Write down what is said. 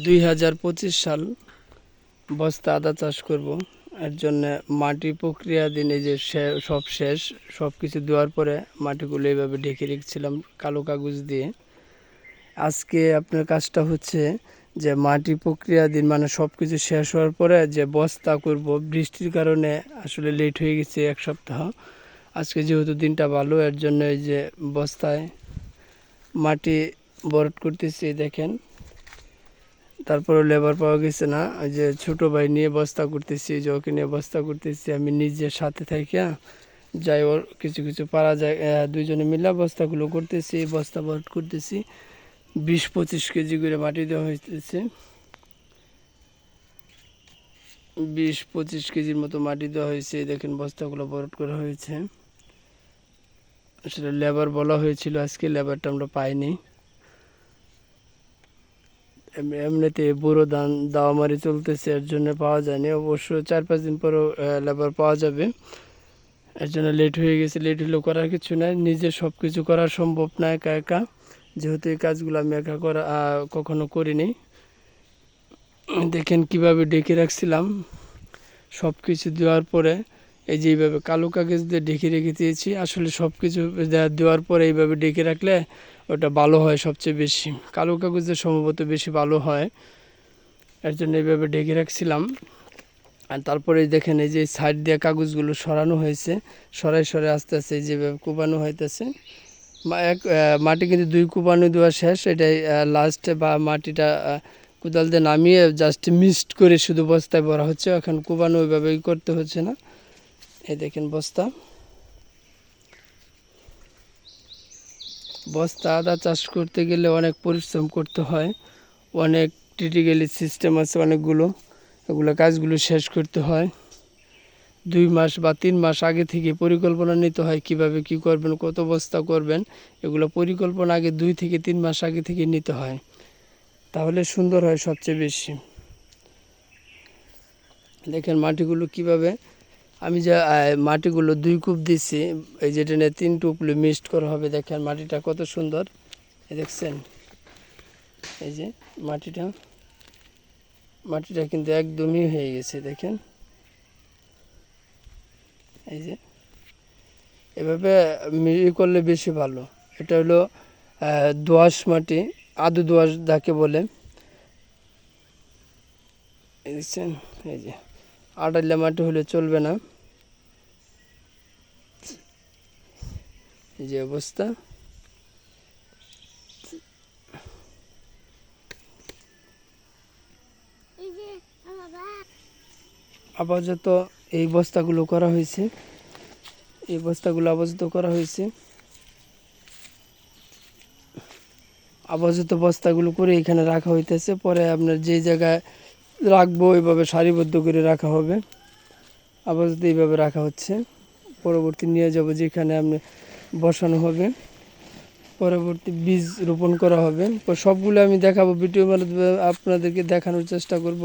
2025 সাল বস্তা আদা চাষ করব। এর জন্য মাটি প্রক্রিয়াধীন, এই যে সব শেষ, সব কিছু দেওয়ার পরে মাটিগুলো এইভাবে ঢেকে রেখেছিলাম কালো কাগজ দিয়ে। আজকে আপনার কাজটা হচ্ছে যে মাটি প্রক্রিয়াধীন মানে সব কিছু শেষ হওয়ার পরে যে বস্তা করব। বৃষ্টির কারণে আসলে লেট হয়ে গেছে এক সপ্তাহ। আজকে যেহেতু দিনটা ভালো, এর জন্য এই যে বস্তায় মাটি ভরাট করতেছি দেখেন। তারপরে লেবার পাওয়া গেছে না, ওই যে ছোটো ভাই নিয়ে বস্তা করতেছি, যে ওকে নিয়ে বস্তা করতেছি, আমি নিজের সাথে থাকিয়া যাই, ওর কিছু কিছু পারা যায়, দুইজনে মিলে বস্তাগুলো করতেছি, বস্তা ভরাট করতেছি। 20-25 কেজি করে মাটি দেওয়া হইতেছে, 20-25 কেজির মতো মাটি দেওয়া হয়েছে। দেখেন বস্তাগুলো ভরাট করা হয়েছে। আসলে লেবার বলা হয়েছিল, আজকে লেবারটা আমরা পাইনি। এমনিতে বুড়ো ধান দাওয়ামারি চলতেছে, এর জন্য পাওয়া যায়নি। অবশ্য 4-5 দিন পরও লেবার পাওয়া যাবে। এর জন্য লেট হয়ে গেছে। লেট হলেও করার কিছু নাই, নিজে সব কিছু করা সম্ভব না একা একা, যেহেতু এই কাজগুলো আমি একা কখনো করিনি। দেখেন কিভাবে ডেকে রাখছিলাম, সব কিছু দেওয়ার পরে এই যে এইভাবে কালো কাগজ দিয়ে ঢেকে রেখে দিয়েছি। আসলে সব কিছু দেওয়ার পরে এইভাবে ডেকে রাখলে ওটা ভালো হয়, সবচেয়ে বেশি কালো কাগজে সম্ভবত বেশি ভালো হয়। এর জন্য এইভাবে ঢেকে রাখছিলাম। আর তারপরে দেখেন এই যে সাইড দিয়ে কাগজগুলো সরানো হয়েছে, সরাই আস্তে আস্তে এই যেভাবে কোপানো হইতেছে। মাটি কিন্তু 2 কোপানো দেওয়া শেষ, এটাই লাস্টে, বা মাটিটা কোদাল দিয়ে নামিয়ে জাস্ট মিক্সড করে শুধু বস্তায় ভরা হচ্ছে। এখন কোপানো ওইভাবেই করতে হচ্ছে না। এই দেখেন বস্তা আদা চাষ করতে গেলে অনেক পরিশ্রম করতে হয়, অনেক ক্রিটিক্যালি সিস্টেম আছে অনেকগুলো, এগুলো কাজগুলো শেষ করতে হয়। 2 মাস বা 3 মাস আগে থেকে পরিকল্পনা নিতে হয়, কিভাবে কি করবেন, কত বস্তা করবেন, এগুলো পরিকল্পনা আগে 2 থেকে 3 মাস আগে থেকে নিতে হয়, তাহলে সুন্দর হয় সবচেয়ে বেশি। দেখেন মাটিগুলো কিভাবে, আমি যে মাটিগুলো 2 কূপ দিচ্ছি, এই যেটা নিয়ে 3 টুপলি মিক্সড করা হবে। দেখেন মাটিটা কত সুন্দর, দেখছেন? এই যে মাটিটা কিন্তু একদমই হয়ে গেছে। দেখেন এই যে এভাবে করলে বেশি ভালো। এটা হলো দোআঁশ মাটি, আদু দোআঁশ যাকে বলে। দেখছেন এই যে আড়াইলা মাটি হলে চলবে না, এই যে অবস্থা। আপাতত এই বস্তাগুলো করা হয়েছে, আপাতত বস্তাগুলো করে এখানে রাখা হইতেছে। পরে আপনার যে জায়গায় রাখবো ওইভাবে সারিবদ্ধ করে রাখা হবে। আপাতত এইভাবে রাখা হচ্ছে, পরবর্তী নিয়ে যাব যেখানে আপনি বসানো হবে, পরবর্তী বীজ রোপণ করা হবে। সবগুলো আমি দেখাবো ভিডিওর মাধ্যমে, আপনাদেরকে দেখানোর চেষ্টা করব।